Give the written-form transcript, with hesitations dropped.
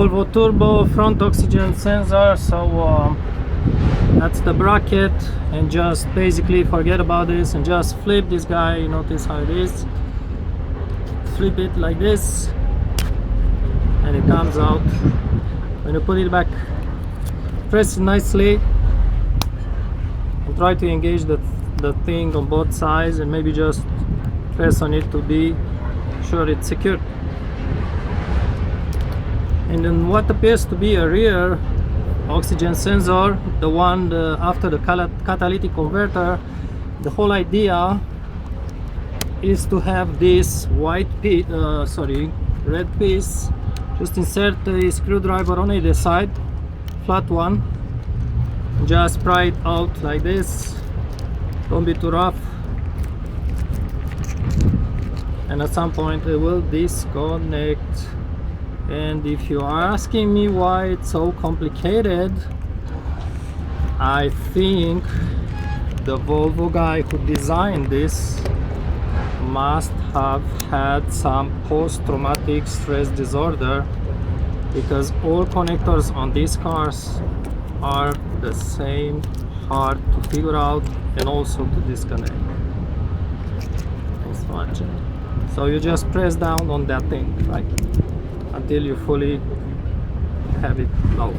Volvo Turbo front oxygen sensor. So that's the bracket, and just basically forget about this and just flip this guy. You notice how it is. Flip it like this and it comes out. When you put it back, press it nicely and try to engage the thing on both sides, and maybe just press on it to be sure it's secured. And then what appears to be a rear oxygen sensor, the one after the catalytic converter, the whole idea is to have this red piece. Just insert a screwdriver on either side, flat one, just pry it out like this. Don't be too rough, and at some point it will disconnect. And if you are asking me why it's so complicated, I think the Volvo guy who designed this must have had some post-traumatic stress disorder, because all connectors on these cars are the same, hard to figure out and also to disconnect. Thanks for watching. So you just press down on that thing, right, until you fully have it low.